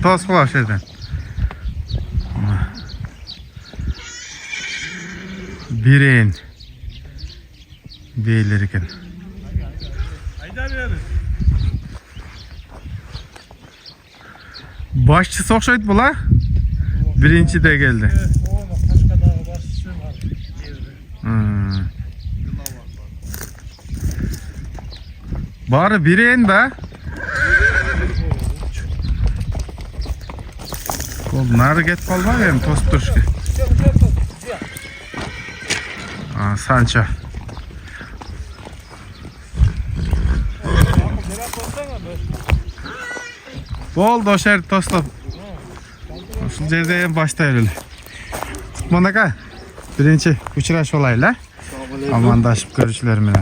Toz kula şeyden. Bireyin beyler eken. Başçısı okşaydı bu la. Birinci de geldi. Bari bireyin be. Bunları get kalma benim tost duruşki. Sança. Oldu o şer tostop. Şu yerde en başta öyle. Tutmanaka. Birinci uçuraş olayla. Amandaşıp görüşlerimle.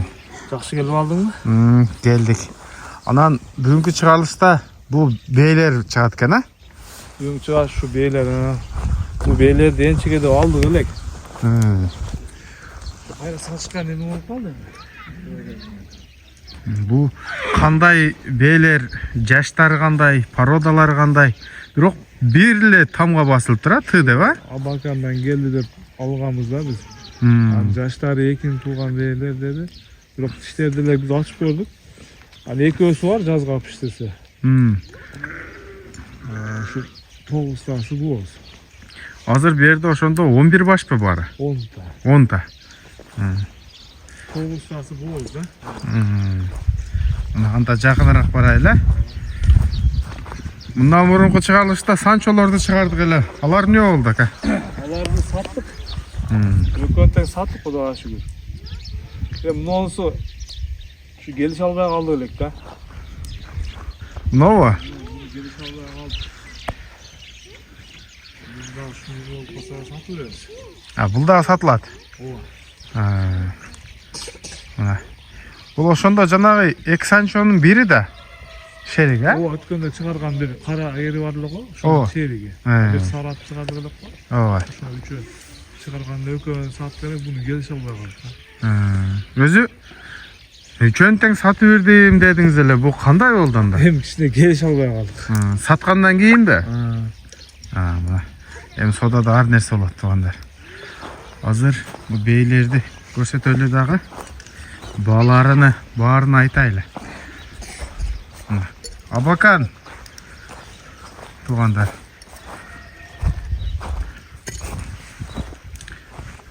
Жақсы келіп алдың ба? Geldik. Anan bugünkü çıkarılışta bu beyler çıkartken ha? Бүгін шығар şu beyler. Bu beyler deyen çekede aldık elek. Hayır saçkan emin olup kaldı. Bu kanday beyler, jaşlar kanday, parodalar kanday. Bирок birle tamga basılıp tura tığda var. Abakandan geldi de algamızda biz. Jaşları ekin tuğan beyler dedi. Bирок tişlerdiler biz açıp gördük. Hani iki ösü var jaz kapıştısı. Şu toğustası bu olsun. Hazır bir yerde oşonda 11 baş mı bari? 10'da. 10'da. Toğustası bu oldu. Anda жақынырақ барайлы. Bundan burunғы çıkarılışta sançolardı çıkardık ele. Alar ne oldu ka? Alarını sattık. Rökonten sattık o da şükür. Hem olsa şu geliş almaya kaldı öyle de. Nova. Geliş almaya kaldı. Biz daha şunu yol pasaya satıyoruz. Bu da satıladı. Bu oşonda janağı ek sançonun biri de şerik ha? O ötkende çıkargan bir kara yeri varlığı o. Şunun şerigi. Bir sarat çıkardık o. Ova. Şuna üçü çıkarganda ökön satları bunu geliş almaya kaldı. Özü Çönten satıverdim dediniz ele. Bu kanday oldu onda? Hem içine geliş almaya kaldık. Satkandan keyin de? Hem soda da har nerse oladı tuğanlar. Hazır bu beylerdi görset öyle dağı. Bağlarını, bağırını aytaylı. Abakan. Tuğanlar.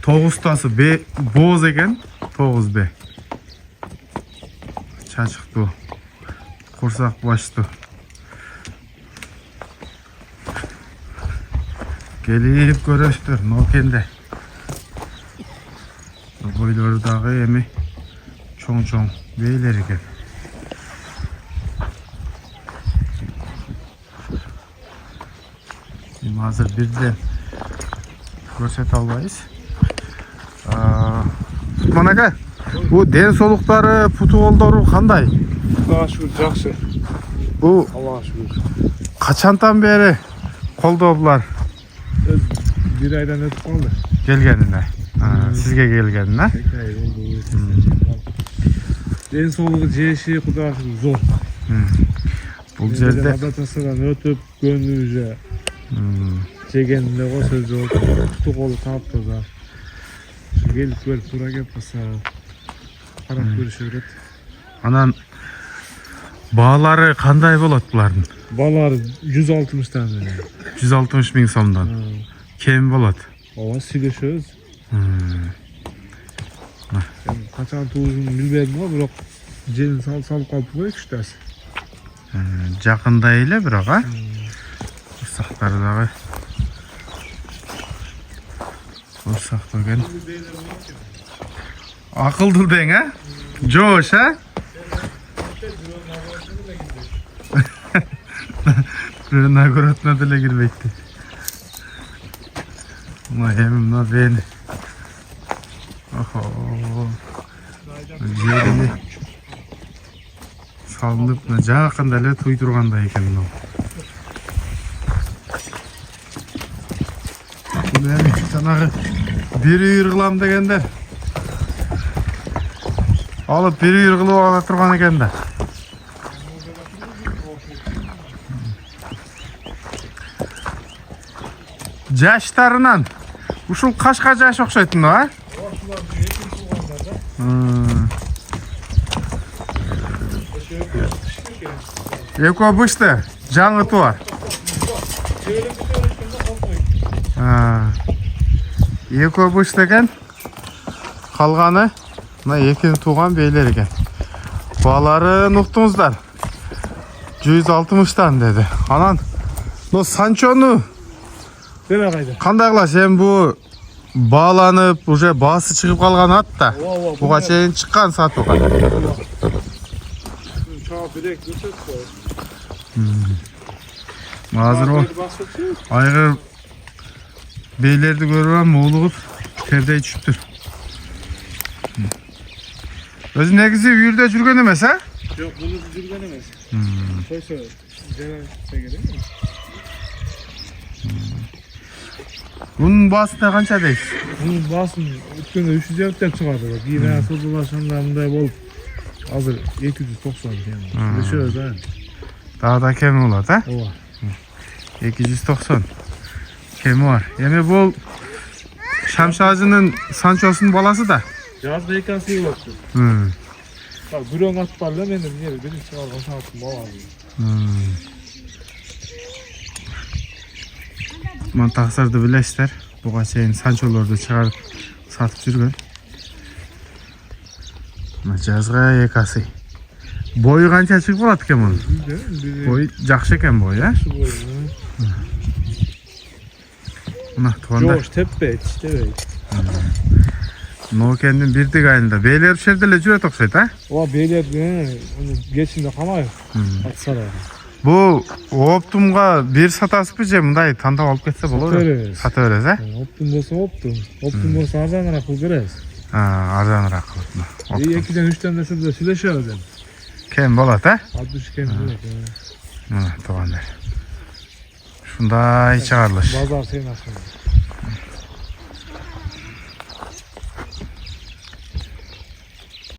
Toğustası B, boz eken. Toğuz B. Çaçıktı o. Kursak baştı. Gelip görüştür. Nokende. Boylardağı emi. Çoğun beyler eken. Şimdi hazır birden görset almayız. Tutmanaka, bu den solukları, putu kolları kanday? Allah'a şükür жақсы. Bu Allah'a şükür. kaçandan beri koldoğdular? Bir aydan ötüp kaldı. Gelgenine. Sizge gelgenine. Peki ay oldu. En soluğu ceşi Kudağa şükür zor. Bu yerde Adatasıdan ötüp gönlümüze çegeninde o sözü oldu. Kutu kolu taptı da. Gelip görüp dura yapmasa. Karak görüşüret. anan bağları kanday болады buların? Balar 160 tane. 160 bin somdan. Kem болады? Ova süleşöz. Kaçan tuğuzunu bilmedim ama bırak jelin salıp kalıp koyuyor küçtesi. Жақында еле бірақ ha? Құрсақтардағы құрсақ екен. Ақылды дең ha? Жош ha? Birini görüntüne dile girmekti. Ama hemimle beni. Oho. Jerini salınıp жақында эле туй тургандай экен мынау. Эми жанагы бир үйүр кылам дегендер. Алып бир үйүр кылып ала турган экен да. жаштарынан ушул кашка жаш окшойт мына, а? Экөө бышты, жаңыты бар. Экөө бышты экен. Калганы мына экини тууган бейлер экен. Баларын уктуңуздар. 160тан деди. Анан но Санчону Дene kaydı. кандай кыласың? Эми бу бааланып, уже баасы чыгып калган ат да. Буга чейин чыккан сатууга. Çağ bilek götür koy. Азыр о айгыр бейлерди көрүп муулугуп тердей түшүптүр. Өзү негизи үйүрдө жүргөн эмес, а? Yok bunu düzgün emez. Koysa gene çekelim mi? Bunun baasında kança deysiz? Bunun basın üstünde 300 yapacak çıkardı bak. Yine sözlaşanlarında bol. Hazır 290 yani. Düşüyoruz ha. Daha da kemi oladı, ha? O var. 290 kemi var. Yani bu Şamş ağacının Sancho'sunun balası da. Yazda yıkası iyi baktı. Bak gülön atlarla benim yeri benim çıkardım şansım bal abi. Mantaksardı bilesizler. Buga çeyin Sancho'lordu çıkarıp satıp жүргөн. Жазга экасы. Boyu kança çıkıp kalat eкен bunun? Boyu жақсы eкен boyu, ha? Mına tuğanda. Joş tepe işte böyle. No kendin birdik ayında. Beyler şerdele cüret okşayt, ha? O beyler onu geçinde kamayır. Atsana. Bu optumga bir satasıp je mınдай tandap alıp ketse bolor. Sata beresiz, ha? Optum bolsa optum. Optum bolsa arzanırak kıl beresiz. Ha, arzanırak kılıp. 2'den 3'ten de sizde süleşiyoruz yani. Kem bolat, ha? 60 kem bolat. Mına tuğanlar. Şunday çağırılır. Bazar senin aslında.